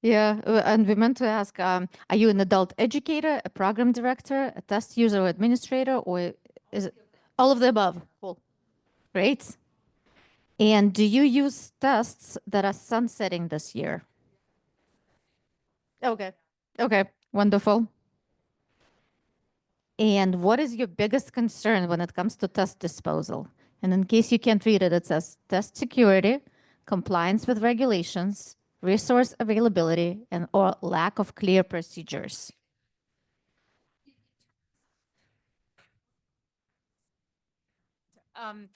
Yeah, and we meant to ask, are you an adult educator, a program director, a test user or administrator, or is it all of the above? Cool. Great. And do you use tests that are sunsetting this year? Okay. Okay, wonderful. And what is your biggest concern when it comes to test disposal? And in case you can't read it, it says test security, compliance with regulations, resource availability, and or lack of clear procedures. Um,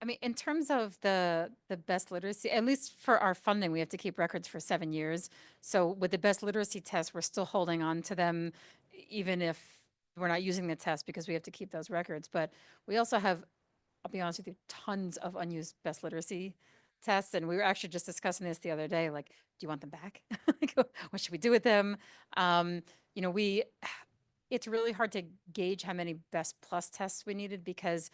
I mean, in terms of the best literacy, at least for our funding, we have to keep records for 7 years. So with the best literacy test, we're still holding on to them, even if we're not using the test because we have to keep those records. But we also have, I'll be honest with you, tons of unused best literacy tests. And we were actually just discussing this the other day, like, do you want them back? Like, what should we do with them? You know, it's really hard to gauge how many best plus tests we needed because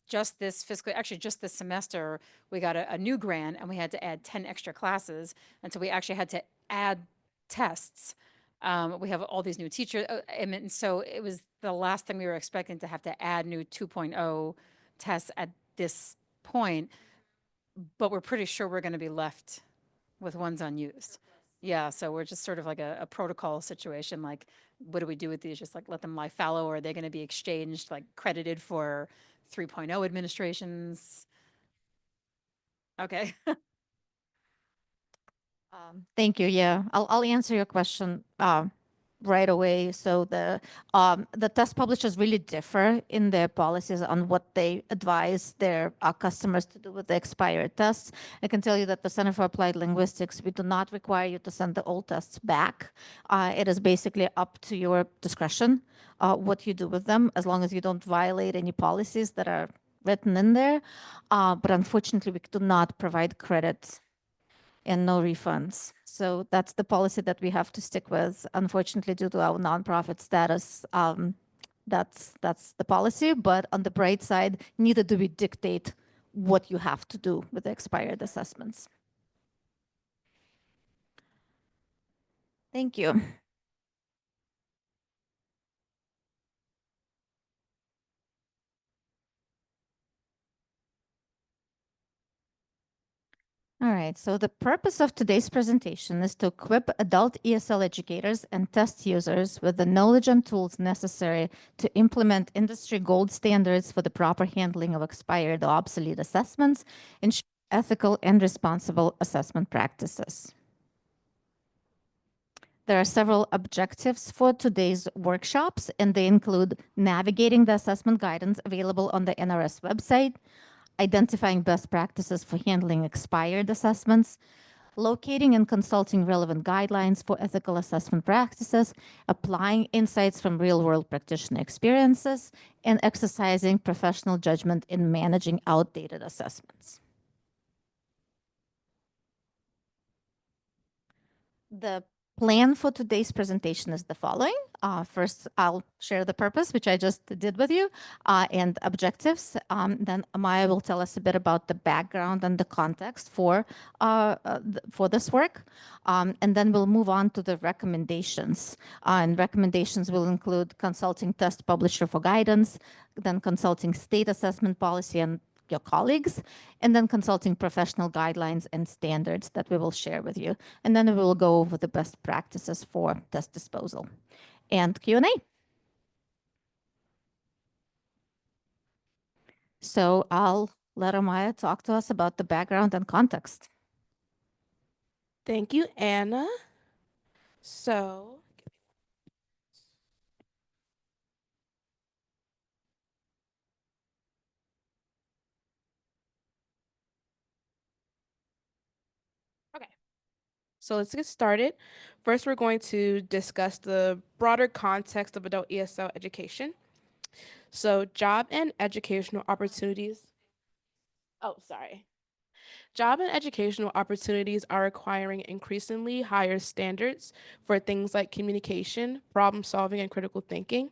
just this fiscal, actually just this semester, we got a new grant and we had to add 10 extra classes. And so we actually had to add tests. We have all these new teachers. And so it was the last thing we were expecting to have to add new 2.0 tests at this point. But we're pretty sure we're going to be left with ones unused. Yeah, so we're just sort of like a protocol situation. Like, what do we do with these? Just like let them lie fallow, or are they going to be exchanged, like credited for 3.0 administrations? Okay. Thank you. Yeah, I'll answer your question right away. So the test publishers really differ in their policies on what they advise their customers to do with the expired tests. I can tell you that the Center for Applied Linguistics, we do not require you to send the old tests back. It is basically up to your discretion what you do with them, as long as you don't violate any policies that are written in there. But unfortunately, we do not provide credit and no refunds. So that's the policy that we have to stick with. Unfortunately, due to our nonprofit status, that's the policy. But on the bright side, neither do we dictate what you have to do with the expired assessments. Thank you. All right, so the purpose of today's presentation is to equip adult ESL educators and test users with the knowledge and tools necessary to implement industry gold standards for the proper handling of expired or obsolete assessments, ensure ethical and responsible assessment practices. There are several objectives for today's workshops, and they include navigating the assessment guidance available on the NRS website, identifying best practices for handling expired assessments, locating and consulting relevant guidelines for ethical assessment practices, applying insights from real-world practitioner experiences, and exercising professional judgment in managing outdated assessments. The plan for today's presentation is the following. First, I'll share the purpose, which I just did with you, and objectives. Then Amaya will tell us a bit about the background and the context for this work. And then we'll move on to the recommendations. And recommendations will include consulting test publisher for guidance, then consulting state assessment policy and your colleagues, and then consulting professional guidelines and standards that we will share with you. And then we will go over the best practices for test disposal and Q&A. So I'll let Amaya talk to us about the background and context. Thank you, Anna. So, okay. So let's get started. First, we're going to discuss the broader context of adult ESL education. So, job and educational opportunities. Oh, sorry. Job and educational opportunities are requiring increasingly higher standards for things like communication, problem solving, and critical thinking.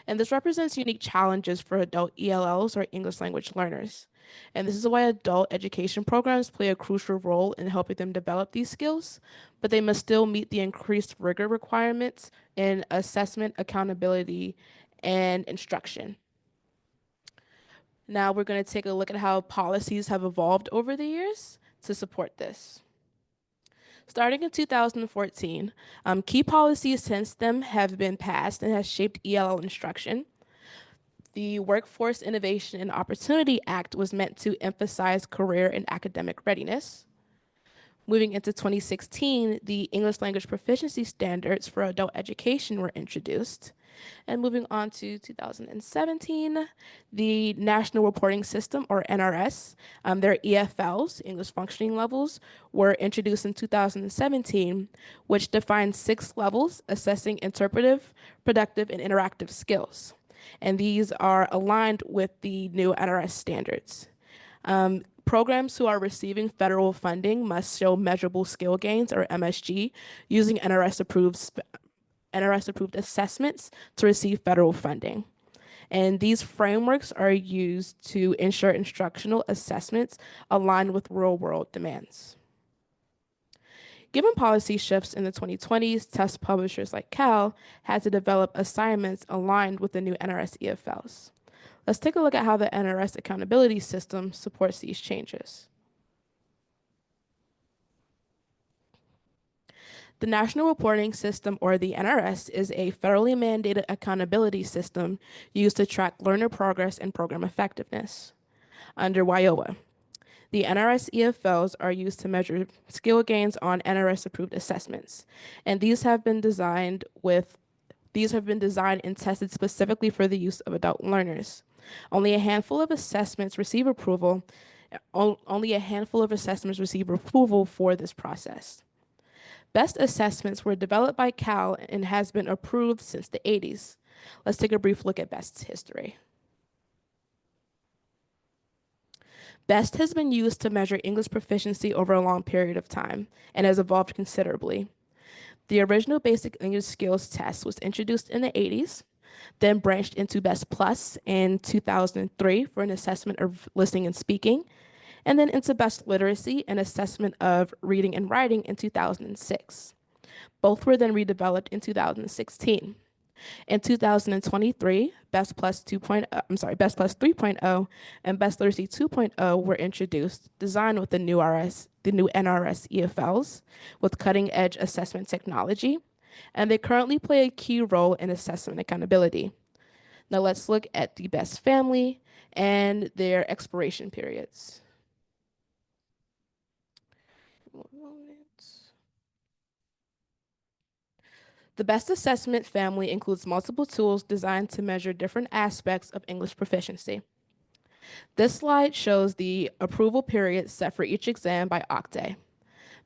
And this represents unique challenges for adult ELLs or English language learners. And this is why adult education programs play a crucial role in helping them develop these skills, but they must still meet the increased rigor requirements in assessment, accountability, and instruction. Now we're going to take a look at how policies have evolved over the years to support this. Starting in 2014, key policies since then have been passed and has shaped ELL instruction. The Workforce Innovation and Opportunity Act was meant to emphasize career and academic readiness. Moving into 2016, the English language proficiency standards for adult education were introduced. And moving on to 2017, the National Reporting System, or NRS, their EFLs, English Functioning Levels, were introduced in 2017, which defined 6 levels assessing interpretive, productive, and interactive skills. And these are aligned with the new NRS standards. Programs who are receiving federal funding must show measurable skill gains, or MSG, using NRS-approved assessments to receive federal funding. And these frameworks are used to ensure instructional assessments align with real-world demands. Given policy shifts in the 2020s, test publishers like TCALL had to develop assignments aligned with the new NRS EFLs. Let's take a look at how the NRS accountability system supports these changes. The National Reporting System, or the NRS, is a federally mandated accountability system used to track learner progress and program effectiveness. Under WIOA, the NRS EFLs are used to measure skill gains on NRS-approved assessments, and these have been designed and tested specifically for the use of adult learners. Only a handful of assessments receive approval. Only a handful of assessments receive approval for this process. Best assessments were developed by TCALL and has been approved since the 80s. Let's take a brief look at BEST's history. BEST has been used to measure English proficiency over a long period of time and has evolved considerably. The original basic English skills test was introduced in the 80s, then branched into BEST Plus in 2003 for an assessment of listening and speaking, and then into BEST Literacy, an assessment of reading and writing in 2006. Both were then redeveloped in 2016. In 2023, BEST Plus 3.0 and BEST Literacy 2.0 were introduced, designed with the new NRS EFLs with cutting-edge assessment technology, and they currently play a key role in assessment accountability. Now let's look at the BEST family and their expiration periods. The BEST assessment family includes multiple tools designed to measure different aspects of English proficiency. This slide shows the approval period set for each exam by OCTAE.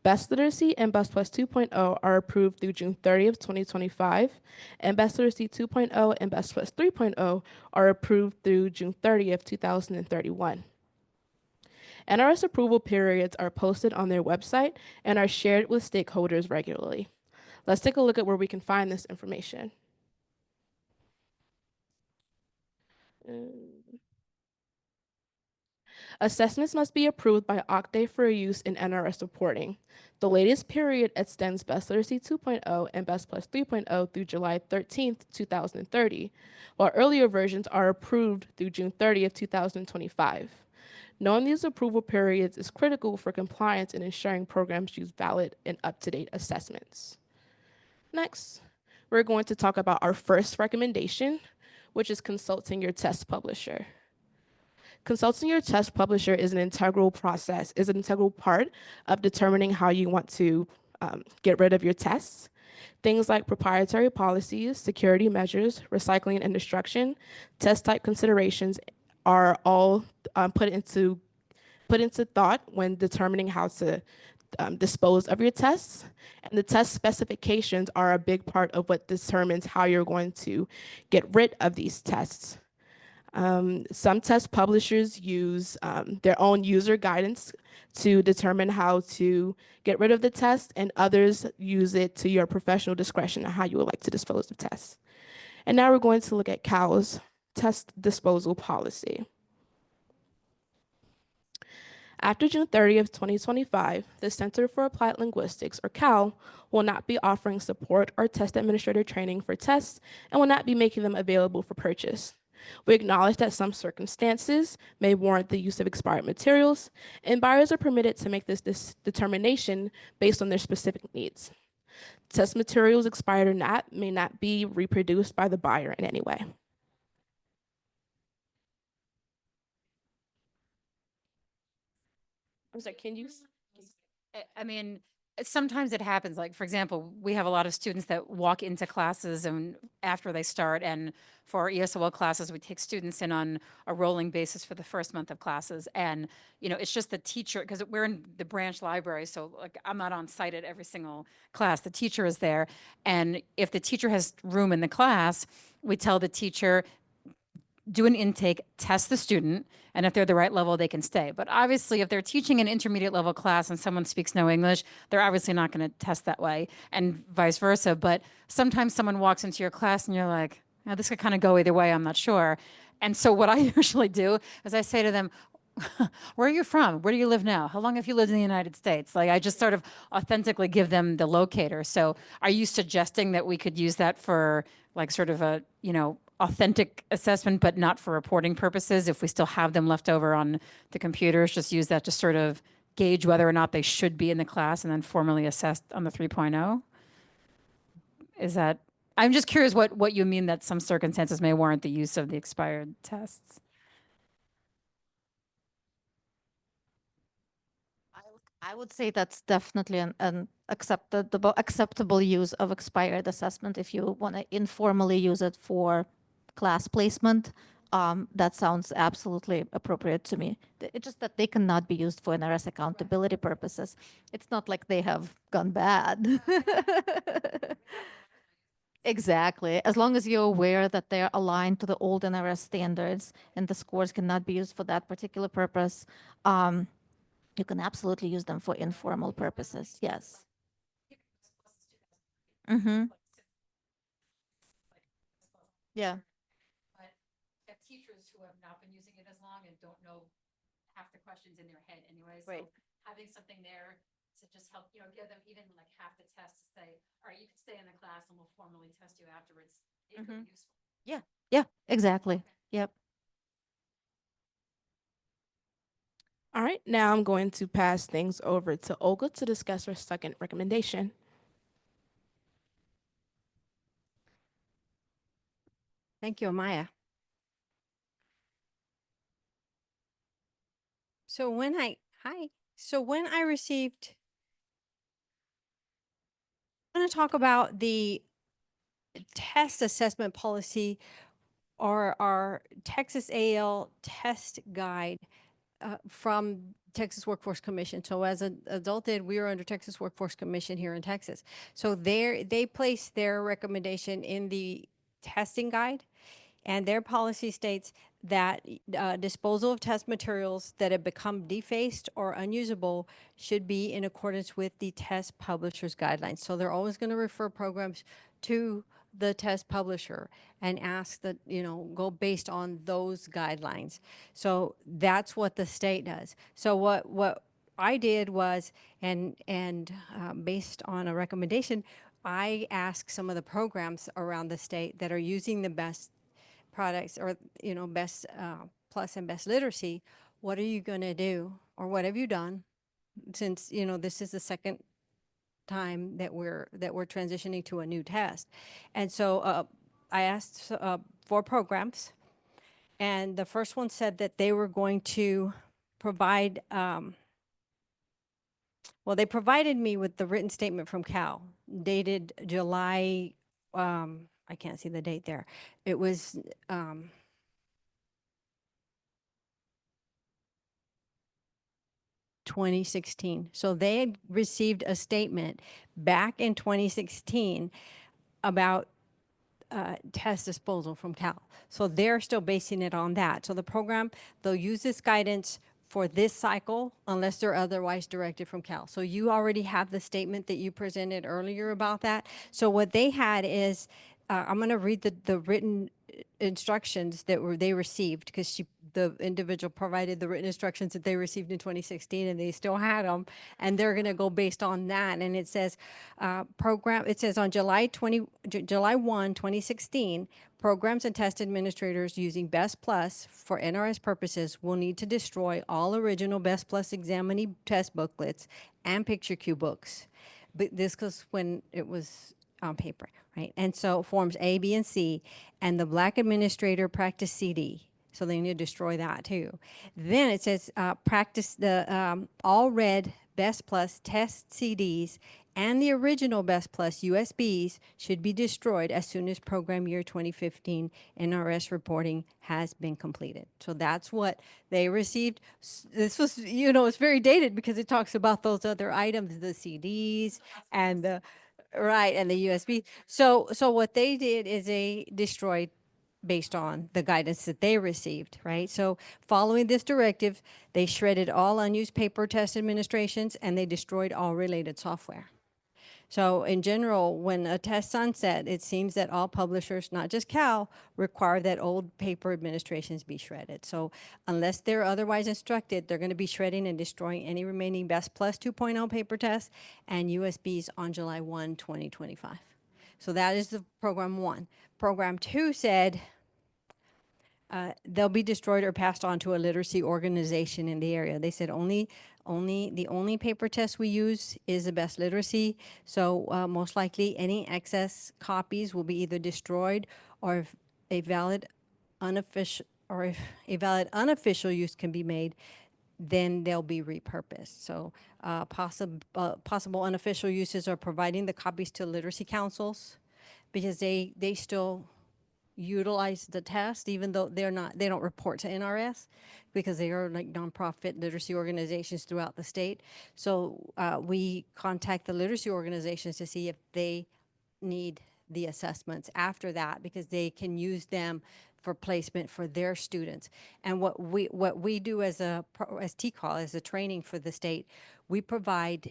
BEST Literacy and BEST Plus 2.0 are approved through June 30th, 2025, and BEST Literacy 2.0 and BEST Plus 3.0 are approved through June 30th, 2031. NRS approval periods are posted on their website and are shared with stakeholders regularly. Let's take a look at where we can find this information. Assessments must be approved by OCTAE for use in NRS reporting. The latest period extends BEST Literacy 2.0 and BEST Plus 3.0 through July 13th, 2030, while earlier versions are approved through June 30th, 2025. Knowing these approval periods is critical for compliance and ensuring programs use valid and up-to-date assessments. Next, we're going to talk about our first recommendation, which is consulting your test publisher. Consulting your test publisher is an integral part of determining how you want to get rid of your tests. Things like proprietary policies, security measures, recycling and destruction, test type considerations are all put into thought when determining how to dispose of your tests. And the test specifications are a big part of what determines how you're going to get rid of these tests. Some test publishers use their own user guidance to determine how to get rid of the test, and others use it to your professional discretion on how you would like to dispose of tests. And now we're going to look at TCALL's test disposal policy. After June 30th, 2025, the Center for Applied Linguistics, or CALL, will not be offering support or test administrator training for tests and will not be making them available for purchase. We acknowledge that some circumstances may warrant the use of expired materials, and buyers are permitted to make this determination based on their specific needs. Test materials, expired or not, may not be reproduced by the buyer in any way. I'm sorry, can you? I mean, sometimes it happens. Like, for example, we have a lot of students that walk into classes and after they start, and for our ESOL classes, we take students in on a rolling basis for the first month of classes. And, it's just the teacher, because we're in the branch library, so like I'm not on site at every single class. The teacher is there. And if the teacher has room in the class, we tell the teacher, do an intake, test the student, and if they're the right level, they can stay. But obviously, if they're teaching an intermediate level class and someone speaks no English, they're obviously not going to test that way, and vice versa. But sometimes someone walks into your class and you're like, oh, this could kind of go either way, I'm not sure. And so what I usually do is I say to them, where are you from? Where do you live now? How long have you lived in the United States? Like, I just sort of authentically give them the locator. So are you suggesting that we could use that for like sort of a, authentic assessment, but not for reporting purposes? If we still have them left over on the computers, just use that to sort of gauge whether or not they should be in the class and then formally assessed on the 3.0? Is that, I'm just curious what you mean that some circumstances may warrant the use of the expired tests. I would say that's definitely an acceptable use of expired assessment if you want to informally use it for class placement. That sounds absolutely appropriate to me. It's just that they cannot be used for NRS accountability purposes. It's not like they have gone bad. Exactly. As long as you're aware that they're aligned to the old NRS standards and the scores cannot be used for that particular purpose, you can absolutely use them for informal purposes. Yes. Mm-hmm. Yeah. But have teachers who have not been using it as long and don't know half the questions in their head anyway. So Right. having something there to just help, give them even like half the test to say, all right, you can stay in the class and we'll formally test you afterwards. It could be useful. Yeah. Yeah. Exactly. Yep. All right, now I'm going to pass things over to Olga to discuss her second recommendation. Thank you, Amaya. So when I received, I'm going to talk about the test assessment policy or our Texas AL test guide from Texas Workforce Commission. So as an adult ed, we are under Texas Workforce Commission here in Texas. So they place their recommendation in the testing guide. And their policy states that disposal of test materials that have become defaced or unusable should be in accordance with the test publisher's guidelines. So they're always going to refer programs to the test publisher and ask that, go based on those guidelines. So that's what the state does. So what I did was, and based on a recommendation, I asked some of the programs around the state that are using the best products or best plus and best literacy, what are you going to do, or what have you done, since this is the second time that we're transitioning to a new test? And so I asked 4 programs, and the first one said that they were going to provide well, they provided me with the written statement from Cal dated July, I can't see the date there. It was 2016. So they had received a statement back in 2016 about test disposal from Cal. So they're still basing it on that. So the program, they'll use this guidance for this cycle unless they're otherwise directed from Cal. So you already have the statement that you presented earlier about that. So what they had is, I'm going to read the written instructions that they received, because the individual provided the written instructions that they received in 2016 and they still had them, and they're going to go based on that. And it says it says on July 1, 2016, programs and test administrators using Best Plus for NRS purposes will need to destroy all original Best Plus examinee test booklets and picture cue books. But this was when it was on paper, right? And so forms A, B, and C, and the Black Administrator Practice CD. So they need to destroy that too. Then it says practice the all read Best Plus test CDs and the original Best Plus USBs should be destroyed as soon as program year 2015 NRS reporting has been completed. So that's what they received. This was, it's very dated because it talks about those other items, the CDs and the, right, and the USB. So what they did is they destroyed based on the guidance that they received, right? So following this directive, they shredded all unused paper test administrations and they destroyed all related software. So in general, when a test sunset, it seems that all publishers, not just CAL, require that old paper administrations be shredded. So unless they're otherwise instructed, they're going to be shredding and destroying any remaining Best Plus 2.0 paper tests and USBs on July 1, 2025. So that is the program 1. Program 2 said they'll be destroyed or passed on to a literacy organization in the area. They said the only paper test we use is the Best Literacy. So most likely any excess copies will be either destroyed or if a valid unofficial use can be made, then they'll be repurposed. So possible unofficial uses are providing the copies to literacy councils because they still utilize the test even though they don't report to NRS because they are like nonprofit literacy organizations throughout the state. So we contact the literacy organizations to see if they need the assessments after that because they can use them for placement for their students. And what we do as TCALL, as a training for the state, we provide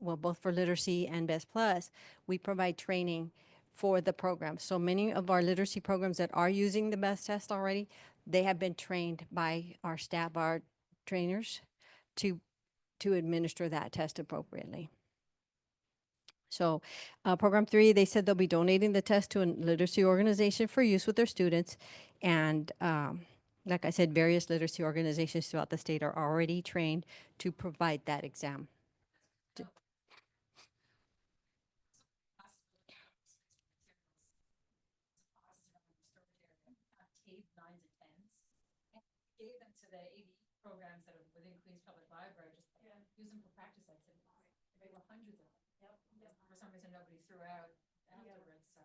both for literacy and Best Plus, we provide training for the program. So many of our literacy programs that are using the Best Test already, they have been trained by our staff, our trainers, to administer that test appropriately. So program 3, they said they'll be donating the test to a literacy organization for use with their students. And like I said, various literacy organizations throughout the state are already trained to provide that exam. Gave them to the AV programs that are within Queens Public Library, just use them for practice activities. There were hundreds of them. For some reason, nobody threw out afterwards, so.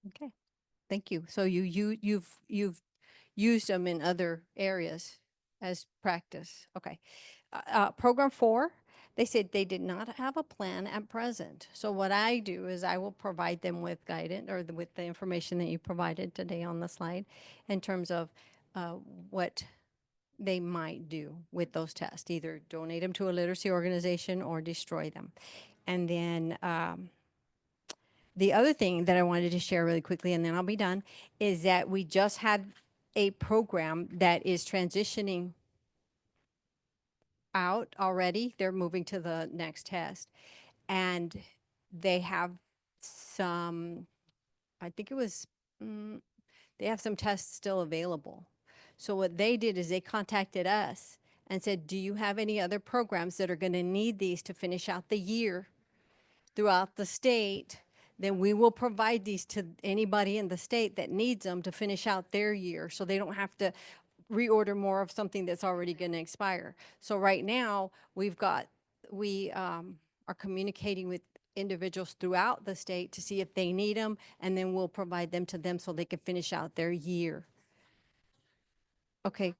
Okay, thank you. So you've used them in other areas as practice. Okay. Program 4, they said they did not have a plan at present. So what I do is I will provide them with guidance or with the information that you provided today on the slide in terms of what they might do with those tests, either donate them to a literacy organization or destroy them. And then the other thing that I wanted to share really quickly, and then I'll be done, is that we just had a program that is transitioning out already. They're moving to the next test. And they have some, I think it was, they have some tests still available. So what they did is they contacted us and said, do you have any other programs that are going to need these to finish out the year throughout the state? Then we will provide these to anybody in the state that needs them to finish out their year so they don't have to reorder more of something that's already going to expire. So right now we are communicating with individuals throughout the state to see if they need them, and then we'll provide them to them so they can finish out their year. Okay.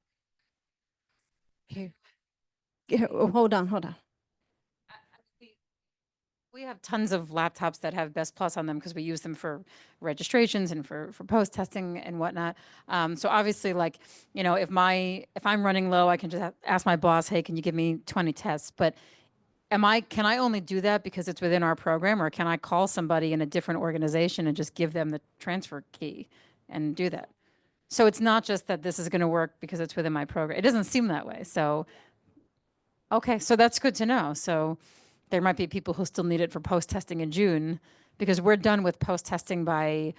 Here. Hold on. We have tons of laptops that have Best Plus on them because we use them for registrations and for post testing and whatnot. So obviously, like, if I'm running low, I can just ask my boss, hey, can you give me 20 tests? But can I only do that because it's within our program, or can I call somebody in a different organization and just give them the transfer key and do that? So it's not just that this is going to work because it's within my program. It doesn't seem that way. So, okay, so that's good to know. So there might be people who still need it for post-testing in June because we're done with post-testing by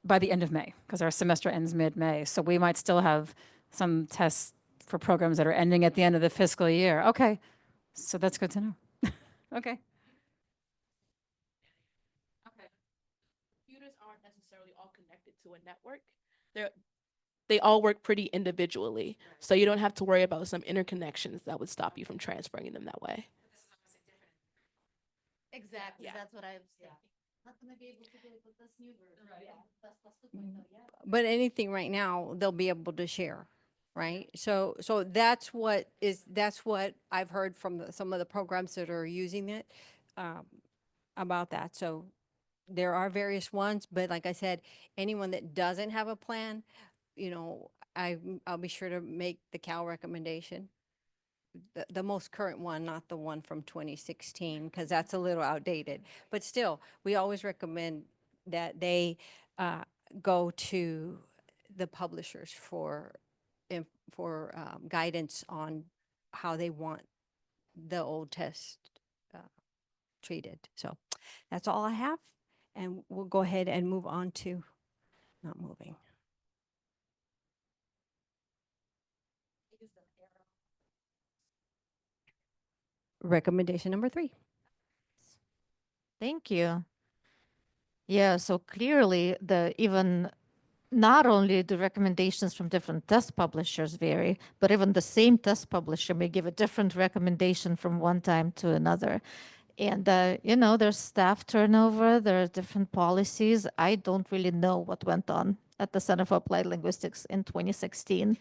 the end of May because our semester ends mid-May. So we might still have some tests for programs that are ending at the end of the fiscal year. Okay, so that's good to know. Okay. Computers aren't necessarily all connected to a network. They all work pretty individually. So you don't have to worry about some interconnections that would stop you from transferring them that way. Exactly. Yeah. That's what I was thinking. Not gonna be able to do it with this new version. Yeah. Plus 2.0, yeah. But anything right now, they'll be able to share, right? So that's what I've heard from some of the programs that are using it um, about that. So there are various ones, but like I said, anyone that doesn't have a plan, I'll be sure to make the CAL recommendation. The most current one, not the one from 2016, because that's a little outdated. But still, we always recommend that they go to the publishers for guidance on how they want the old test uh, treated. So that's all I have, and we'll go ahead and move on to not moving. Recommendation number 3. Thank you. Yeah, so clearly even not only the recommendations from different test publishers vary, but even the same test publisher may give a different recommendation from one time to another. And, there's staff turnover, there are different policies. I don't really know what went on at the Center for Applied Linguistics in 2016.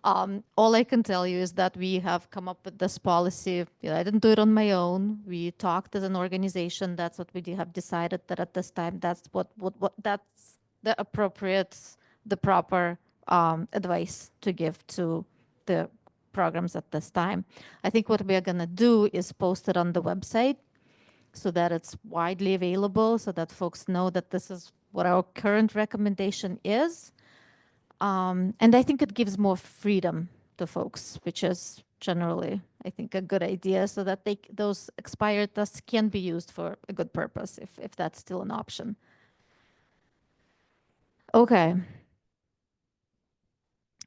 All I can tell you is that we have come up with this policy. I didn't do it on my own. We talked as an organization. That's what we have decided that at this time, that's what that's the proper advice to give to the programs at this time. I think what we are going to do is post it on the website so that it's widely available, so that folks know that this is what our current recommendation is. And I think it gives more freedom to folks, which is generally, I think, a good idea, so that those expired tests can be used for a good purpose, if that's still an option. Okay.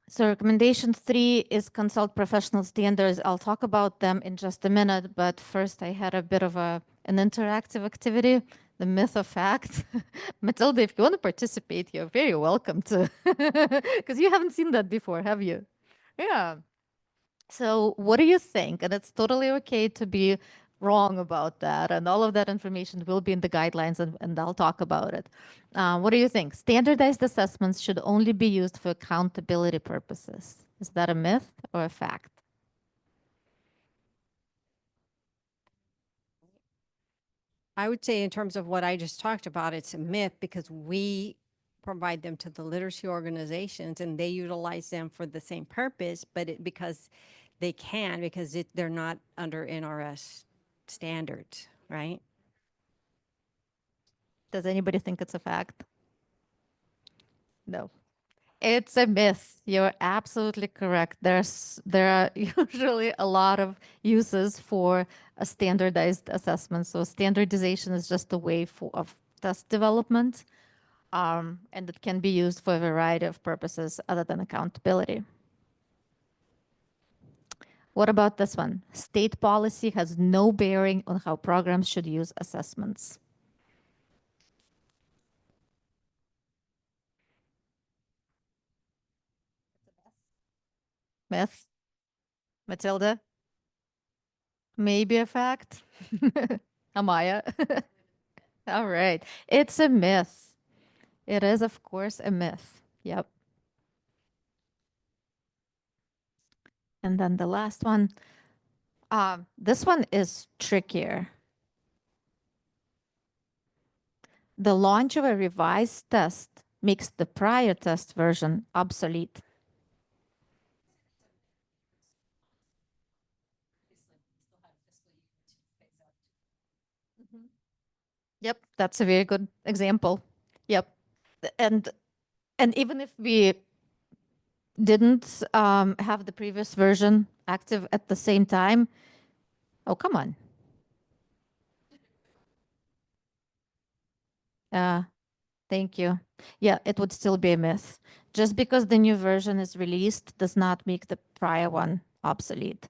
So recommendation 3 is consult professional standards. I'll talk about them in just a minute, but first I had a bit of an interactive activity, the myth of fact. Matilda, if you want to participate, you're very welcome to, because you haven't seen that before, have you? Yeah. So what do you think? And it's totally okay to be wrong about that. And all of that information will be in the guidelines, and I'll talk about it. What do you think? Standardized assessments should only be used for accountability purposes. Is that a myth or a fact? I would say in terms of what I just talked about, it's a myth because we provide them to the literacy organizations and they utilize them for the same purpose, but because they can, because they're not under NRS standards, right? Does anybody think it's a fact? No. It's a myth. You're absolutely correct. There are usually a lot of uses for a standardized assessment. So standardization is just a way of test development, and it can be used for a variety of purposes other than accountability. What about this one? State policy has no bearing on how programs should use assessments. Myth? Matilda? Maybe a fact? Amaya? All right. It's a myth. It is, of course, a myth. Yep. And then the last one. This one is trickier. The launch of a revised test makes the prior test version obsolete. Yep, that's a very good example. Yep. And even if we didn't have the previous version active at the same time, oh, come on. Thank you. Yeah, it would still be a myth. Just because the new version is released does not make the prior one obsolete.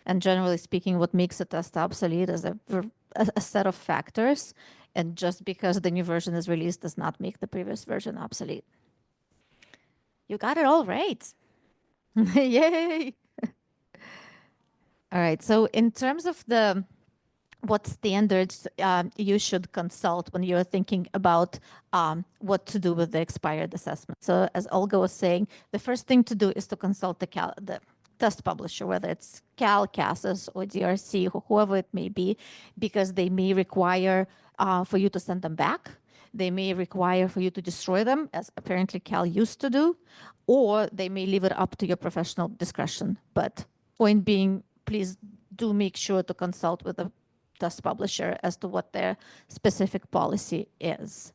And generally speaking, what makes a test obsolete is a set of factors. And just because the new version is released does not make the previous version obsolete. You got it all right. Yay. All right. So in terms of the what standards you should consult when you're thinking about what to do with the expired assessment. So as Olga was saying, the first thing to do is to consult the test publisher, whether it's CAL, CASAS, or DRC, whoever it may be, because they may require for you to send them back. They may require for you to destroy them, as apparently CAL used to do, or they may leave it up to your professional discretion. But point being, please do make sure to consult with the test publisher as to what their specific policy is.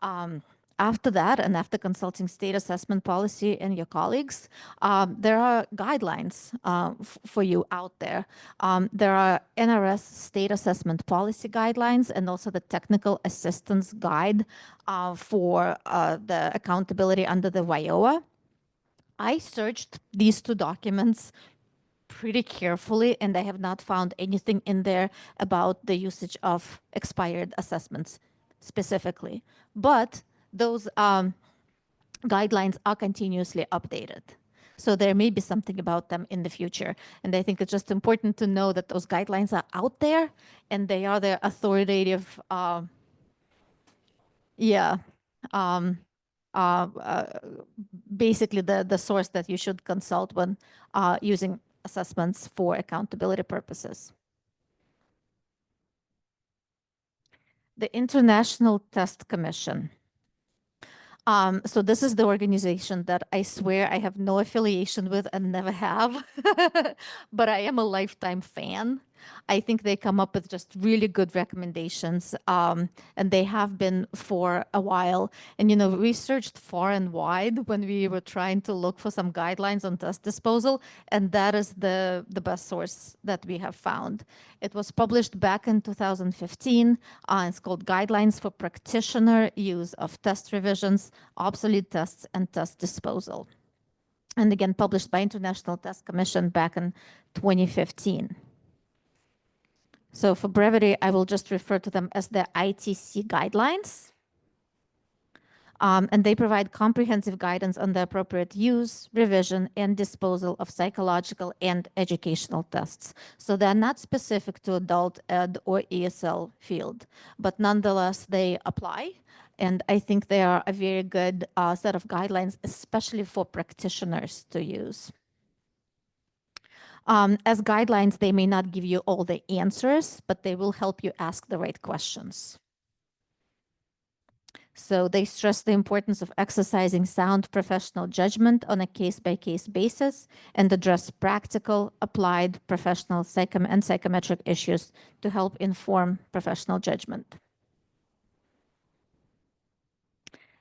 After that, and after consulting state assessment policy and your colleagues, there are guidelines for you out there. There are NRS state assessment policy guidelines and also the technical assistance guide for the accountability under the WIOA. I searched these two documents pretty carefully, and I have not found anything in there about the usage of expired assessments specifically. But those guidelines are continuously updated. So there may be something about them in the future. And I think it's just important to know that those guidelines are out there and they are the authoritative, basically the source that you should consult when using assessments for accountability purposes. The International Test Commission. So this is the organization that I swear I have no affiliation with and never have, but I am a lifetime fan. I think they come up with just really good recommendations, and they have been for a while. And, you know, we searched far and wide when we were trying to look for some guidelines on test disposal, and that is the best source that we have found. It was published back in 2015. It's called Guidelines for Practitioner Use of Test Revisions, Obsolete Tests, and Test Disposal. And again, published by International Test Commission back in 2015. So for brevity, I will just refer to them as the ITC guidelines. And they provide comprehensive guidance on the appropriate use, revision, and disposal of psychological and educational tests. So they're not specific to adult ed or ESL field, but nonetheless, they apply. And I think they are a very good set of guidelines, especially for practitioners to use. As guidelines, they may not give you all the answers, but they will help you ask the right questions. So they stress the importance of exercising sound professional judgment on a case-by-case basis and address practical, applied, professional and psychometric issues to help inform professional judgment.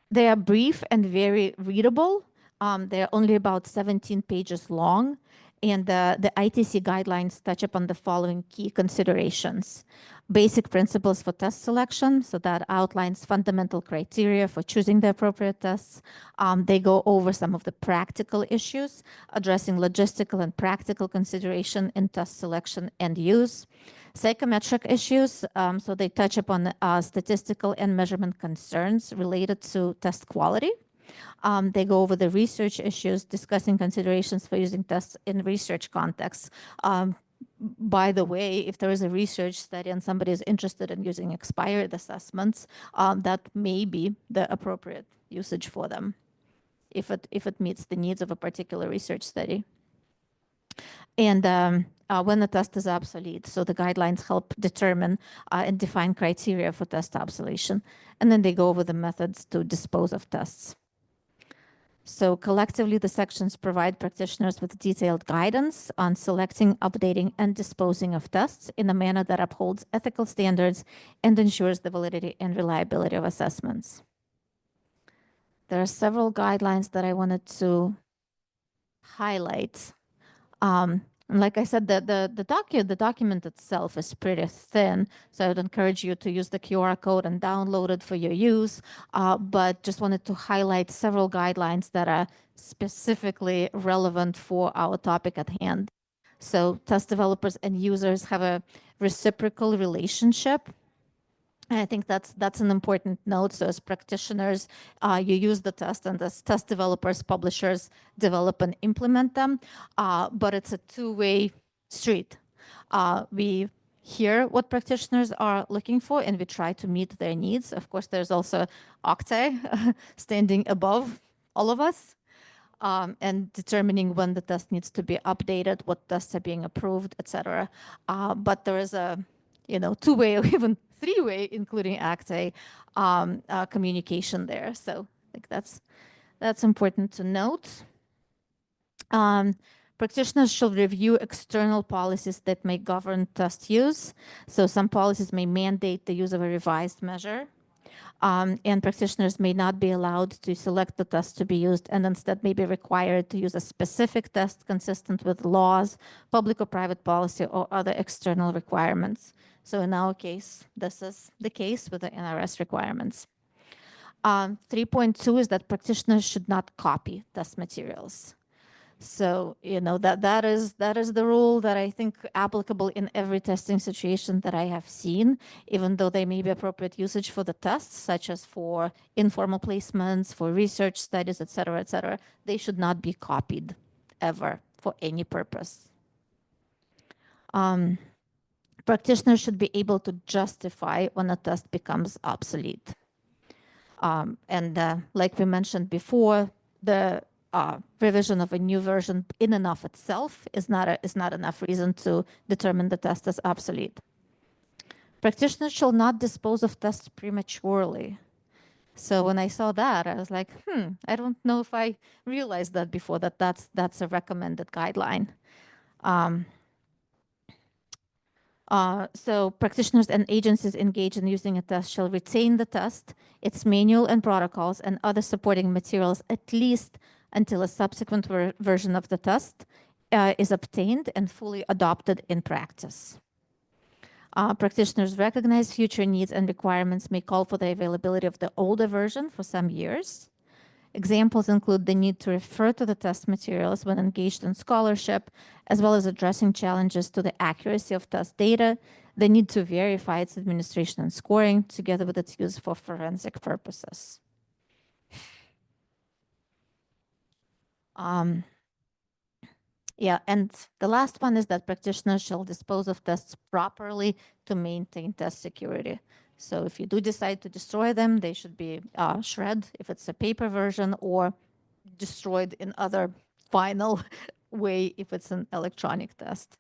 They are brief and very readable. They're only about 17 pages long. And the ITC guidelines touch upon the following key considerations. Basic principles for test selection, so that outlines fundamental criteria for choosing the appropriate tests. They go over some of the practical issues, addressing logistical and practical consideration in test selection and use. Psychometric issues, so they touch upon statistical and measurement concerns related to test quality. They go over the research issues, discussing considerations for using tests in research contexts. By the way, if there is a research study and somebody is interested in using expired assessments, that may be the appropriate usage for them if it meets the needs of a particular research study. And when the test is obsolete, so the guidelines help determine and define criteria for test obsolescence. And then they go over the methods to dispose of tests. So collectively, the sections provide practitioners with detailed guidance on selecting, updating, and disposing of tests in a manner that upholds ethical standards and ensures the validity and reliability of assessments. There are several guidelines that I wanted to highlight. And like I said, the document itself is pretty thin, so I would encourage you to use the QR code and download it for your use. But just wanted to highlight several guidelines that are specifically relevant for our topic at hand. So test developers and users have a reciprocal relationship. I think that's an important note. So as practitioners, you use the test, and as test developers, publishers develop and implement them. But it's a two-way street. We hear what practitioners are looking for, and we try to meet their needs. Of course, there's also Octave standing above all of us, and determining when the test needs to be updated, what tests are being approved, etc. But there is a two-way or even three-way, including ACTA, communication there. So I think that's important to note. Practitioners should review external policies that may govern test use. So some policies may mandate the use of a revised measure. And practitioners may not be allowed to select the test to be used, and instead may be required to use a specific test consistent with laws, public or private policy, or other external requirements. So in our case, this is the case with the NRS requirements. 3.2 is that practitioners should not copy test materials. So that is the rule that I think applicable in every testing situation that I have seen, even though they may be appropriate usage for the tests, such as for informal placements, for research studies, et cetera, they should not be copied ever for any purpose. Practitioners should be able to justify when a test becomes obsolete. And like we mentioned before, the revision of a new version in and of itself is not enough reason to determine the test as obsolete. Practitioners shall not dispose of tests prematurely. So when I saw that, I was like, I don't know if I realized that before, that's a recommended guideline. So practitioners and agencies engaged in using a test shall retain the test, its manual and protocols, and other supporting materials at least until a subsequent version of the test is obtained and fully adopted in practice. Practitioners recognize future needs and requirements may call for the availability of the older version for some years. Examples include the need to refer to the test materials when engaged in scholarship, as well as addressing challenges to the accuracy of test data, the need to verify its administration and scoring, together with its use for forensic purposes. Yeah, and the last one is that practitioners shall dispose of tests properly to maintain test security. So if you do decide to destroy them, they should be shred if it's a paper version, or destroyed in other final way if it's an electronic test.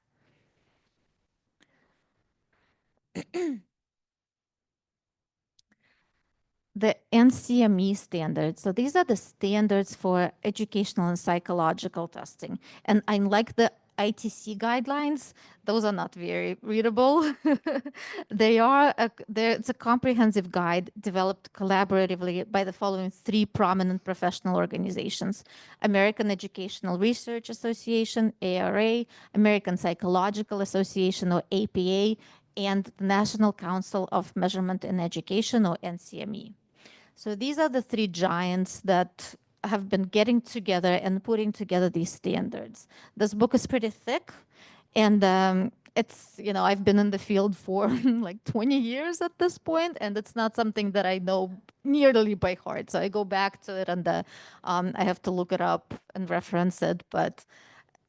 The NCME standards. So these are the standards for educational and psychological testing. And unlike the ITC guidelines, those are not very readable. It's a comprehensive guide developed collaboratively by the following three prominent professional organizations: American Educational Research Association, ARA, American Psychological Association, or APA, and the National Council of Measurement in Education, or NCME. So these are the three giants that have been getting together and putting together these standards. This book is pretty thick, and it's, I've been in the field for like 20 years at this point, and it's not something that I know nearly by heart. So I go back to it, and I have to look it up and reference it, but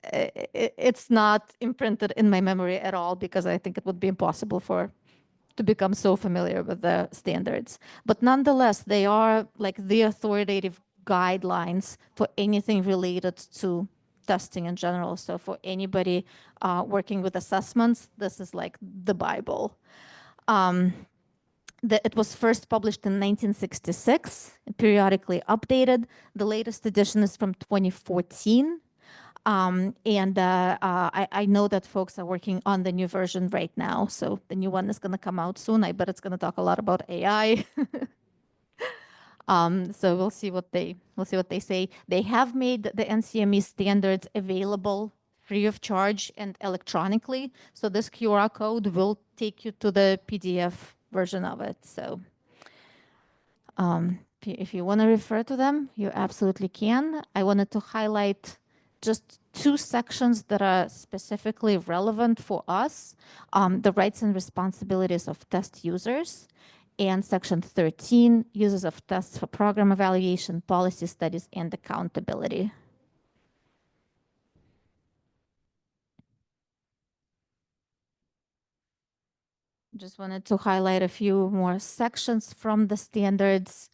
it's not imprinted in my memory at all, because I think it would be impossible to become so familiar with the standards. But nonetheless, they are like the authoritative guidelines for anything related to testing in general. So for anybody working with assessments, this is like the Bible. It was first published in 1966, periodically updated. The latest edition is from 2014. I know that folks are working on the new version right now. So the new one is going to come out soon. I bet it's going to talk a lot about AI. So we'll see what they say. They have made the NCME standards available free of charge and electronically. So this QR code will take you to the PDF version of it. So if you want to refer to them, you absolutely can. I wanted to highlight just two sections that are specifically relevant for us, the rights and responsibilities of test users, and section 13, uses of tests for program evaluation, policy studies, and accountability. Just wanted to highlight a few more sections from the standards.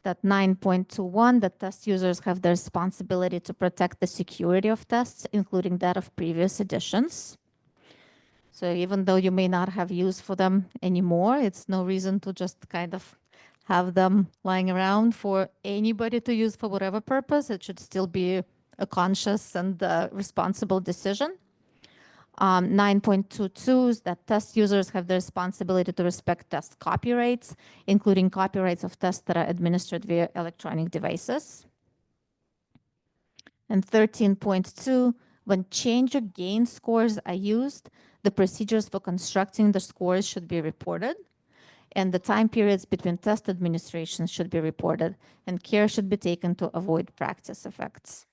That 9.21, that test users have the responsibility to protect the security of tests, including that of previous editions. So even though you may not have use for them anymore, it's no reason to just kind of have them lying around for anybody to use for whatever purpose. It should still be a conscious and responsible decision. 9.22 is that test users have the responsibility to respect test copyrights, including copyrights of tests that are administered via electronic devices. And 13.2, when change or gain scores are used, the procedures for constructing the scores should be reported, and the time periods between test administrations should be reported, and care should be taken to avoid practice effects.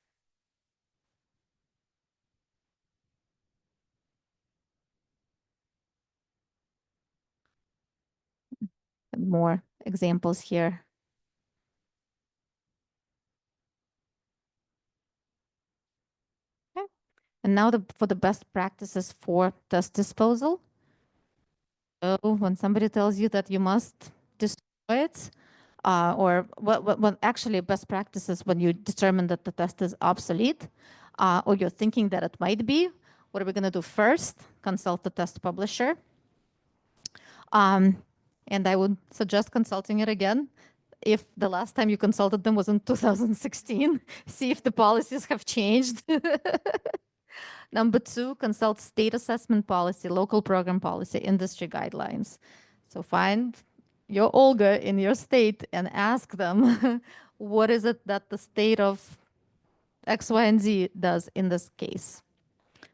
More examples here. Okay. And now for the best practices for test disposal. So when somebody tells you that you must destroy it, or what actually best practices when you determine that the test is obsolete, or you're thinking that it might be, what are we going to do first? Consult the test publisher. And I would suggest consulting it again. If the last time you consulted them was in 2016, see if the policies have changed. Number two, consult state assessment policy, local program policy, industry guidelines. So find your Olga in your state and ask them, what is it that the state of X, Y, and Z does in this case?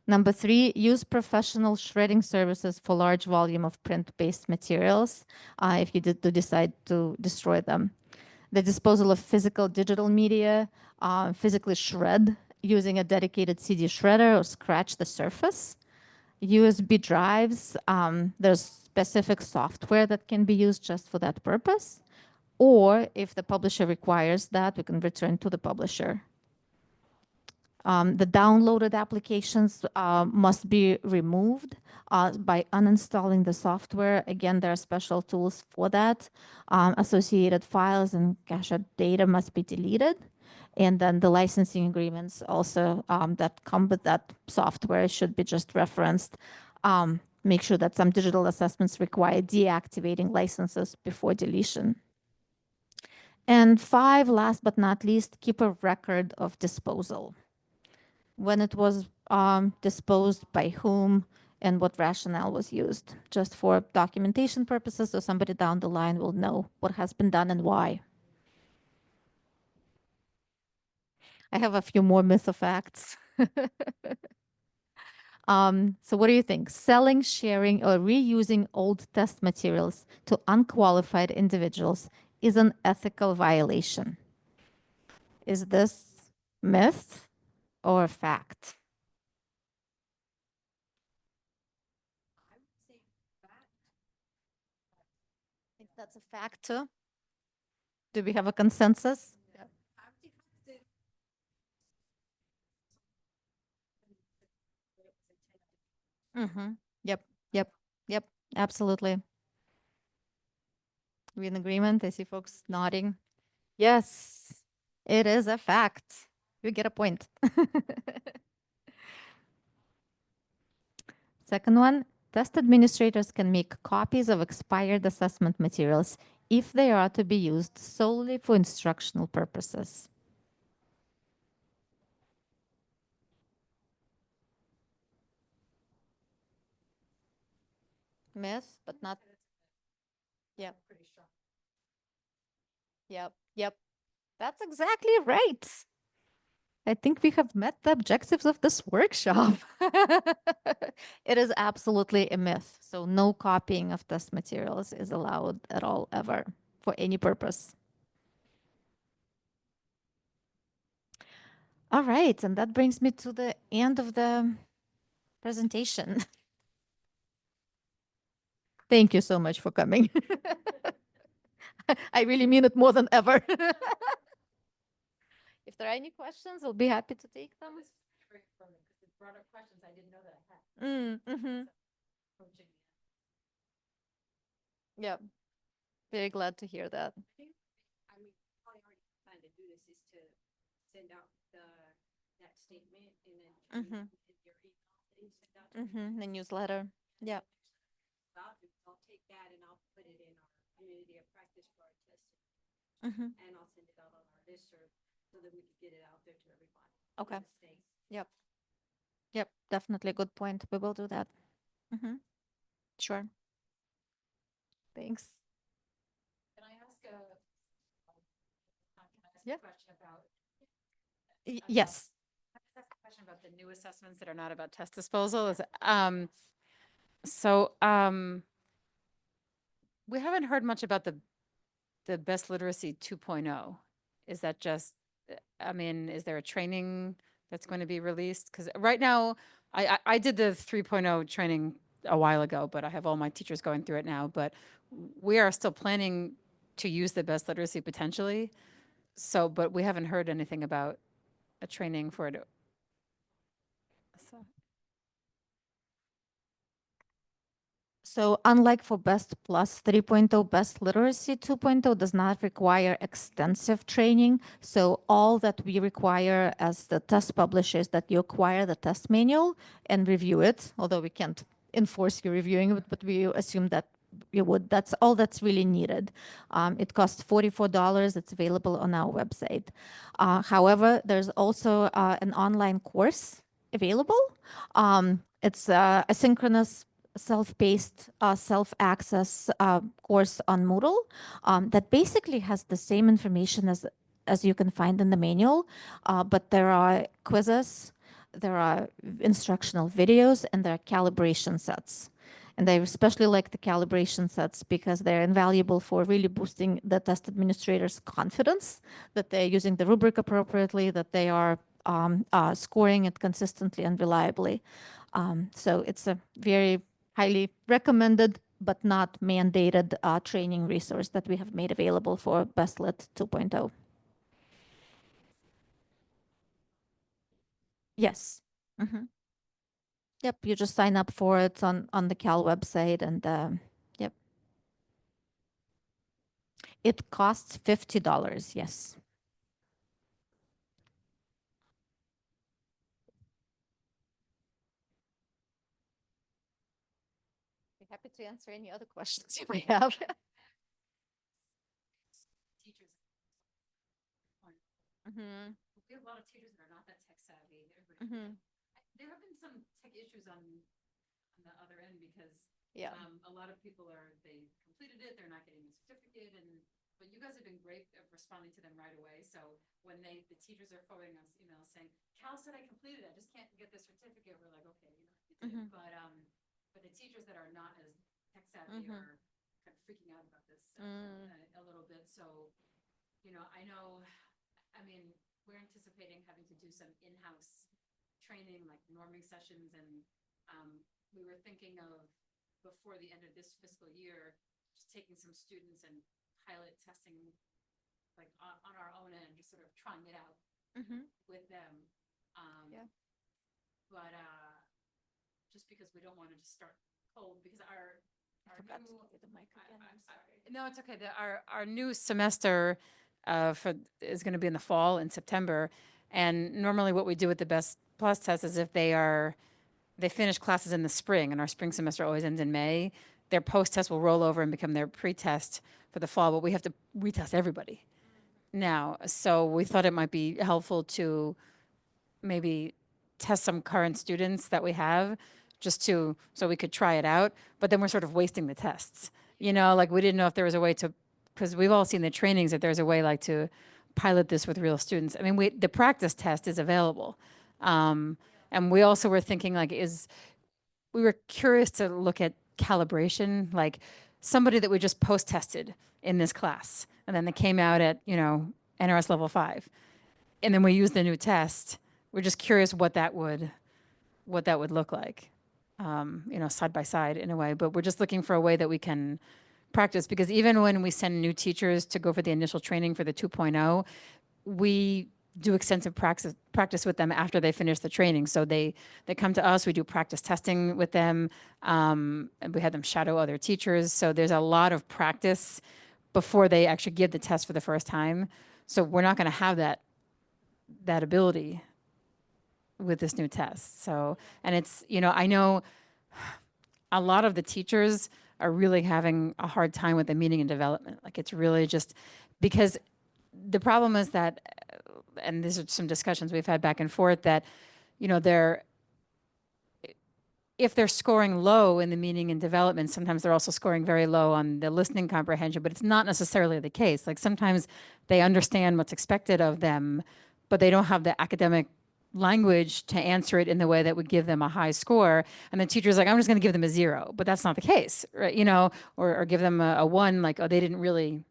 Number three, use professional shredding services for large volume of print-based materials if you decide to destroy them. The disposal of physical digital media, physically shred using a dedicated CD shredder or scratch the surface. USB drives, there's specific software that can be used just for that purpose. Or if the publisher requires that, we can return to the publisher. The downloaded applications must be removed by uninstalling the software. Again, there are special tools for that. Associated files and cached data must be deleted. And then the licensing agreements also that come with that software should be just referenced. Make sure that some digital assessments require deactivating licenses before deletion. And 5, last but not least, keep a record of disposal. When it was disposed, by whom, and what rationale was used, just for documentation purposes, so somebody down the line will know what has been done and why. I have a few more myth facts. So what do you think? Selling, sharing, or reusing old test materials to unqualified individuals is an ethical violation. Is this myth or fact? I think that's a fact too. Do we have a consensus? Mm-hmm. Yep, yep, yep, absolutely. We in agreement? I see folks nodding. Yes, it is a fact. You get a point. Second one, test administrators can make copies of expired assessment materials if they are to be used solely for instructional purposes. Myth, but not. Yep. Yep. Yep, that's exactly right. I think we have met the objectives of this workshop. It is absolutely a myth. So no copying of test materials is allowed at all, ever, for any purpose. All right, and that brings me to the end of the presentation. Thank you so much for coming. I really mean it more than ever. If there are any questions, I'll be happy to take them. Mm-hmm. Yeah, very glad to hear that. I mean, probably already plan to do this is to send out that statement and then Mhm. in your email that you send out to me. The newsletter. Yeah. I'll take that and I'll put it in our community of practice for our testing. Mm-hmm. And I'll send it out on our listserv so that we can get it out there to everybody. Okay. In the state. Yep. Yep. Definitely a good point. We will do that. Mm-hmm. Sure. Thanks. Can I ask a Yeah. question about? Yes. Can I ask a question about the new assessments that are not about test disposal? So we haven't heard much about the Best Literacy 2.0. Is that just, I mean, is there a training that's going to be released? Because right now, I did the 3.0 training a while ago, but I have all my teachers going through it now. But we are still planning to use the Best Literacy potentially. So, but we haven't heard anything about a training for it. So. So unlike for Best Plus 3.0, Best Literacy 2.0 does not require extensive training. So all that we require as the test publishers that you acquire the test manual and review it, although we can't enforce you reviewing it, but we assume that you would. That's all that's really needed. It costs $44. It's available on our website. However, there's also an online course available. It's asynchronous self-paced, self-access course on Moodle that basically has the same information as you can find in the manual, but there are quizzes, there are instructional videos, and there are calibration sets. And I especially like the calibration sets because they're invaluable for really boosting the test administrator's confidence that they're using the rubric appropriately, that they are scoring it consistently and reliably. So it's a very highly recommended but not mandated training resource that we have made available for BestLit 2.0. Yes. Mm-hmm. Yep, you just sign up for it on the Cal website and yep. It costs $50, yes. Be happy to answer any other questions you may have. Teachers. Mm-hmm. We have a lot of teachers that are not that tech savvy. Mm-hmm. There have been some tech issues on the other end because Yeah. a lot of people they completed it, they're not getting the certificate, but you guys have been great at responding to them right away. So when the teachers are forwarding us emails saying, Cal said I completed it, I just can't get the certificate, we're like, okay, you did. Mhm. But the teachers that are not as tech savvy are kind of freaking out about this a little bit. So, I mean, we're anticipating having to do some in-house training, like norming sessions, and we were thinking of, before the end of this fiscal year, just taking some students and pilot testing, like on our own end, just sort of trying it out Mm-hmm. with them. Yeah. But just because we don't want to just start cold, because our Forgot to new, give you the mic again. I'm sorry. no, it's okay. Our new semester is going to be in the fall, in September. And normally what we do with the Best Plus test is if they finish classes in the spring, and our spring semester always ends in May, their post-test will roll over and become their pre-test for the fall, but we have to retest everybody now. So we thought it might be helpful to maybe test some current students that we have so we could try it out, but then we're sort of wasting the tests. Like we didn't know if there was a way to because we've all seen the trainings that there's a way like to pilot this with real students. I mean, the practice test is available. And we also were thinking like, we were curious to look at calibration, like somebody that we just post tested in this class, and then they came out at, NRS level 5. And then we used the new test. We're just curious what that would look like, side by side in a way. But we're just looking for a way that we can practice, because even when we send new teachers to go for the initial training for the 2.0, we do extensive practice with them after they finish the training. So they come to us, we do practice testing with them, and we had them shadow other teachers. So there's a lot of practice before they actually give the test for the first time. So we're not going to have that ability with this new test. So, and it's, I know a lot of the teachers are really having a hard time with the meaning and development. Like, it's really just because the problem is that, and these are some discussions we've had back and forth, that, if they're scoring low in the meaning and development, sometimes they're also scoring very low on the listening comprehension, but it's not necessarily the case. Like, sometimes they understand what's expected of them, but they don't have the academic language to answer it in the way that would give them a high score. And the teacher's like, I'm just going to give them a 0, but that's not the case, right? Or give them a 1, like, oh, they didn't really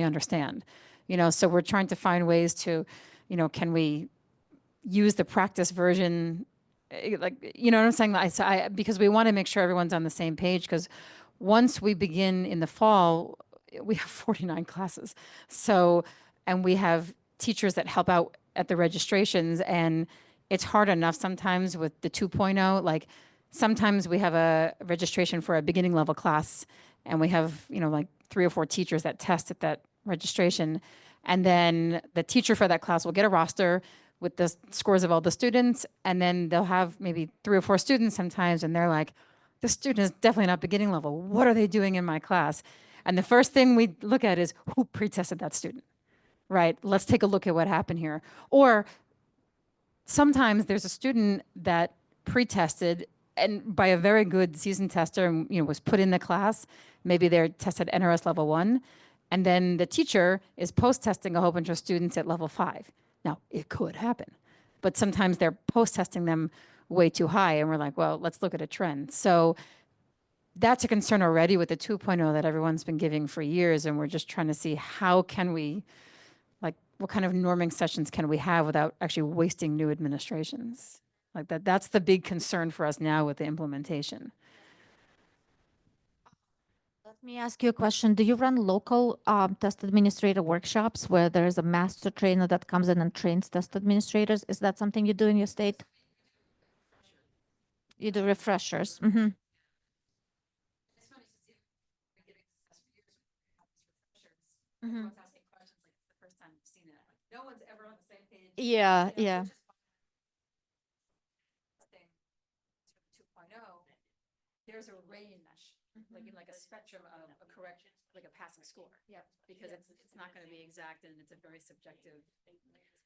understand, so we're trying to find ways to, can we use the practice version, like, what I'm saying? Because we want to make sure everyone's on the same page, because once we begin in the fall, we have 49 classes. So, and we have teachers that help out at the registrations, and it's hard enough sometimes with the 2.0. Like, sometimes we have a registration for a beginning level class, and we have, like 3 or 4 teachers that test at that registration. And then the teacher for that class will get a roster with the scores of all the students, and then they'll have maybe 3 or 4 students sometimes, and they're like, this student is definitely not beginning level. What are they doing in my class? And the first thing we look at is who pre-tested that student, right? Let's take a look at what happened here. Or sometimes there's a student that pre-tested and by a very good seasoned tester and, was put in the class. Maybe they're tested NRS level 1, and then the teacher is post-testing a whole bunch of students at level 5. Now, it could happen, but sometimes they're post-testing them way too high, and we're like, well, let's look at a trend. So that's a concern already with the 2.0 that everyone's been giving for years, and we're just trying to see how can we, like, what kind of norming sessions can we have without actually wasting new administrations? Like, that's the big concern for us now with the implementation. Let me ask you a question. Do you run local test administrator workshops where there's a master trainer that comes in and trains test administrators? Is that something you do in your state? You do refreshers. Mm-hmm. Mm-hmm. Yeah, yeah. There's a range, like a spectrum of a correct, like a passing score. Yeah, because it's not going to be exact, and it's a very subjective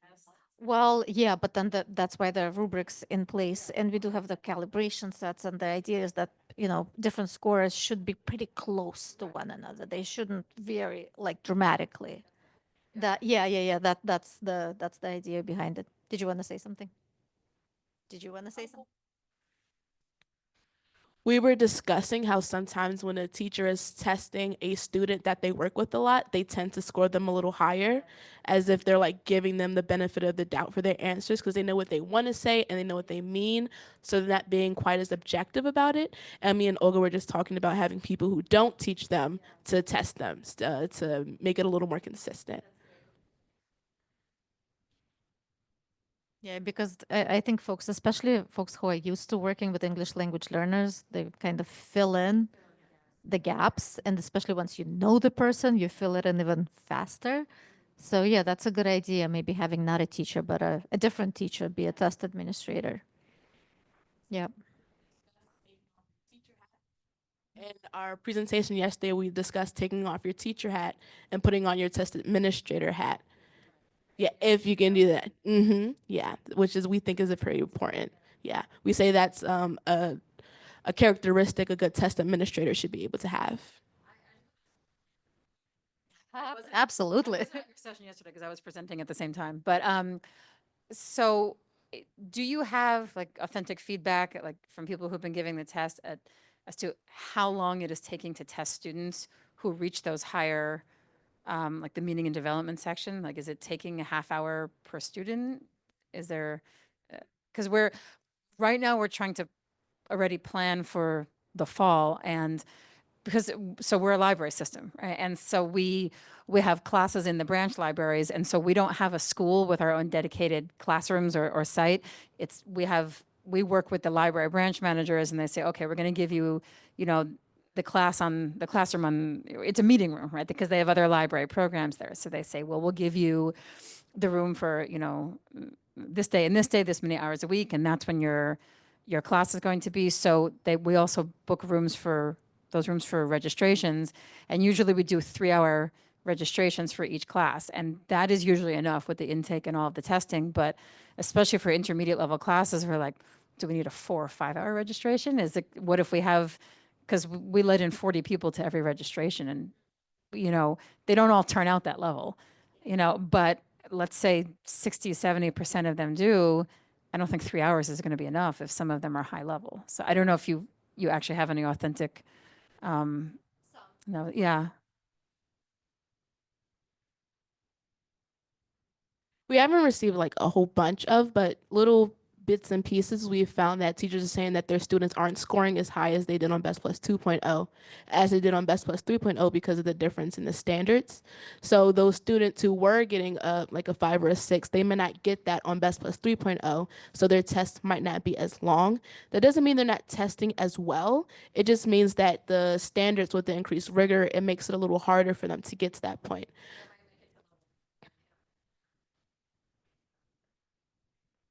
test. Well, yeah, but then that's why there are rubrics in place, and we do have the calibration sets, and the idea is that, different scores should be pretty close to one another. They shouldn't vary like dramatically. Yeah. That's the idea behind it. Did you want to say something? Did you want to say something? We were discussing how sometimes when a teacher is testing a student that they work with a lot, they tend to score them a little higher, as if they're like giving them the benefit of the doubt for their answers, because they know what they want to say and they know what they mean, so they're not being quite as objective about it. And me and Olga were just talking about having people who don't teach them to test them to make it a little more consistent. Yeah, because I think folks, especially folks who are used to working with English language learners, they kind of fill in the gaps. And especially once you know the person, you fill it in even faster. So yeah, that's a good idea. Maybe having not a teacher, but a different teacher be a test administrator. Yeah. In our presentation yesterday, we discussed taking off your teacher hat and putting on your test administrator hat. Yeah, if you can do that. Yeah, which is we think is a very important. Yeah, we say that's a characteristic a good test administrator should be able to have. Absolutely. I was at your session yesterday because I was presenting at the same time. But so do you have like authentic feedback like from people who've been giving the test as to how long it is taking to test students who reach those higher like the meaning and development section? Like, is it taking a half hour per student? Is there, because right now we're trying to already plan for the fall and because so we're a library system, right? And so we have classes in the branch libraries, and so we don't have a school with our own dedicated classrooms or site. We work with the library branch managers, and they say, okay, we're going to give you, you know, the classroom on it's a meeting room, right? Because they have other library programs there. So they say, well, we'll give you the room for, you know, this day and this day, this many hours a week, and that's when your class is going to be. So we also book rooms for those rooms for registrations, and usually we do 3-hour registrations for each class, and that is usually enough with the intake and all of the testing. But especially for intermediate level classes, we're like, do we need a 4 or 5-hour registration? What if we have, because we let in 40 people to every registration, and you know they don't all turn out that level, you know, but let's say 60-70% of them do. I don't think 3 hours is going to be enough if some of them are high level. So I don't know if you actually have any authentic no, yeah. We haven't received like a whole bunch of, but little bits and pieces. We've found that teachers are saying that their students aren't scoring as high as they did on Best Plus 2.0 as they did on Best Plus 3.0 because of the difference in the standards. So those students who were getting like a 5 or a 6, they may not get that on Best Plus 3.0, so their tests might not be as long. That doesn't mean they're not testing as well. It just means that the standards with the increased rigor, it makes it a little harder for them to get to that point.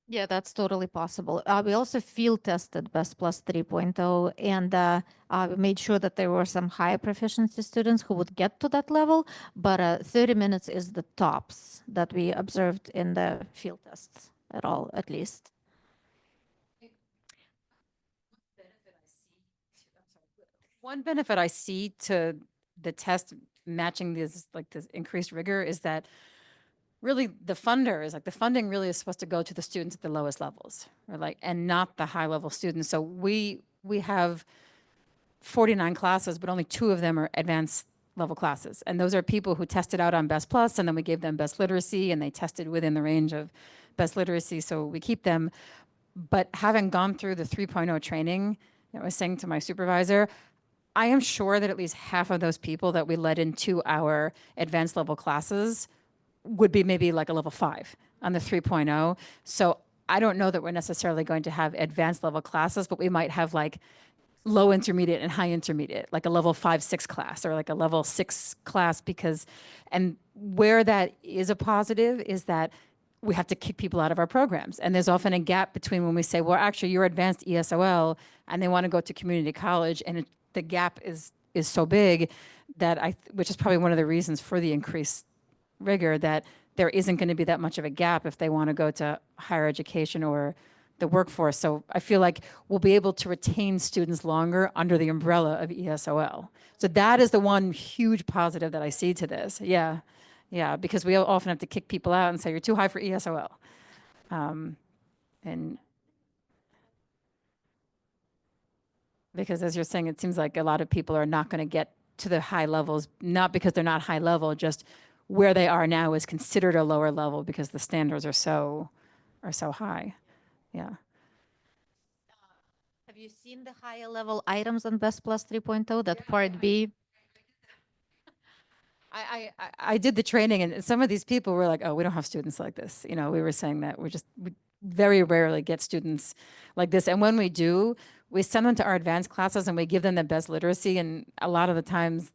Yeah, that's totally possible. We also field tested Best Plus 3.0 and made sure that there were some higher proficiency students who would get to that level, but 30 minutes is the tops that we observed in the field tests at least. One benefit I see to the test matching this increased rigor is that really the funding really is supposed to go to the students at the lowest levels, or and not the high level students. So we have 49 classes, but only 2 of them are advanced level classes. And those are people who tested out on Best Plus, and then we gave them Best Literacy, and they tested within the range of Best Literacy, so we keep them. But having gone through the 3.0 training, I was saying to my supervisor, I am sure that at least half of those people that we led into our advanced level classes would be maybe like a level 5 on the 3.0. So I don't know that we're necessarily going to have advanced level classes, but we might have like low intermediate and high intermediate, like a level 5-6 class or like a level 6 class, and where that is a positive is that we have to kick people out of our programs. And there's often a gap between when we say, well, actually you're advanced ESOL and they want to go to community college, and the gap is so big that which is probably one of the reasons for the increased rigor, that there isn't going to be that much of a gap if they want to go to higher education or the workforce. So I feel like we'll be able to retain students longer under the umbrella of ESOL. So that is the one huge positive that I see to this. Yeah. Yeah. Because we often have to kick people out and say, you're too high for ESOL. And because as you're saying, it seems like a lot of people are not going to get to the high levels, not because they're not high level, just where they are now is considered a lower level because the standards are so high. Yeah. Have you seen the higher level items on Best Plus 3.0, that part B? I did the training, and some of these people were like, oh, we don't have students like this. You know, we were saying that we very rarely get students like this. And when we do, we send them to our advanced classes and we give them the best literacy. And a lot of the times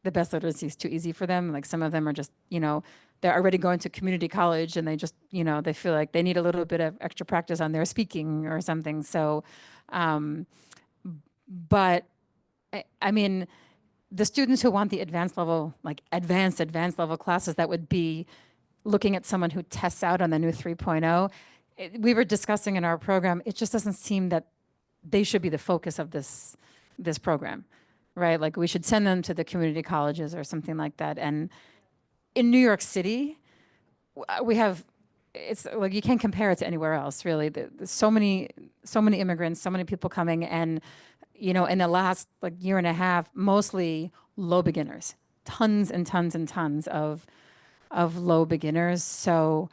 the best literacy is too easy for them. Like some of them are just, you know, they're already going to community college and they just, you know, they feel like they need a little bit of extra practice on their speaking or something. So, but I mean, the students who want the advanced level, like advanced level classes, that would be looking at someone who tests out on the new 3.0. We were discussing in our program, it just doesn't seem that they should be the focus of this program, right? Like we should send them to the community colleges or something like that. And in New York City, we have, it's like you can't compare it to anywhere else, really. So many immigrants, so many people coming, and you know, in the last like year and a half, mostly low beginners, tons and tons and tons of low beginners. So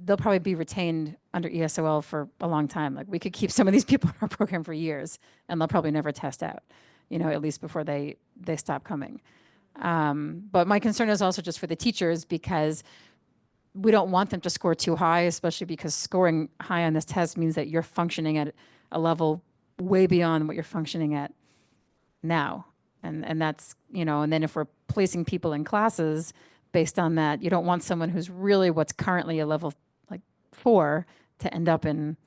they'll probably be retained under ESOL for a long time. Like we could keep some of these people in our program for years, and they'll probably never test out, you know, at least before they stop coming. But my concern is also just for the teachers, because we don't want them to score too high, especially because scoring high on this test means that you're functioning at a level way beyond what you're functioning at now. And that's, you know, and then if we're placing people in classes based on that, you don't want someone who's really what's currently a level like 4 to end up in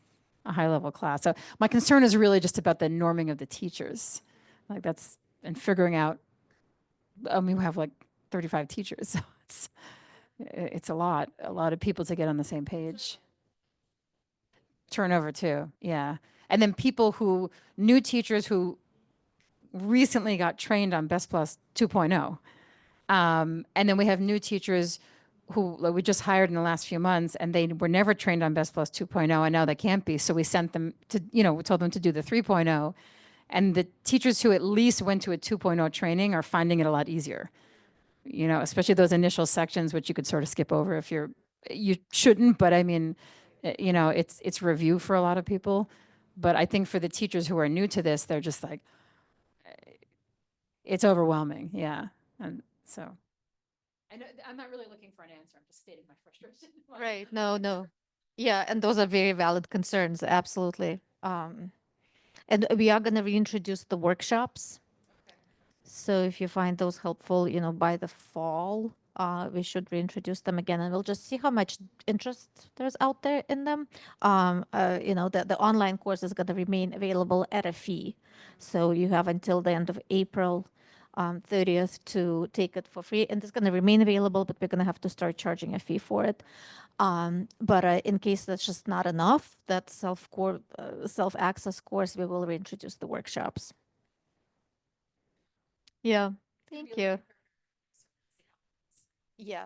a high level class. So my concern is really just about the norming of the teachers. Like that's, and figuring out, I mean, we have like 35 teachers, so it's a lot of people to get on the same page. Turnover too, yeah. And then people who, new teachers who recently got trained on Best Plus 2.0. And then we have new teachers who like, we just hired in the last few months, and they were never trained on Best Plus 2.0, and now they can't be. So we sent them to, you know, we told them to do the 3.0. And the teachers who at least went to a 2.0 training are finding it a lot easier. You know, especially those initial sections, which you could sort of skip over if you shouldn't, but I mean, you know, it's review for a lot of people. But I think for the teachers who are new to this, they're just like, it's overwhelming. Yeah. And so I know I'm not really looking for an answer. I'm just stating my frustration. Right. No, no. Yeah, and those are very valid concerns. Absolutely. And we are going to reintroduce the workshops. So if you find those helpful, you know, by the fall, we should reintroduce them again, and we'll just see how much interest there's out there in them. You know, the online course is going to remain available at a fee. So you have until the end of April 30th to take it for free, and it's going to remain available, but we're going to have to start charging a fee for it. But in case that's just not enough, that self-access course, we will reintroduce the workshops. Yeah. Thank you. Yeah.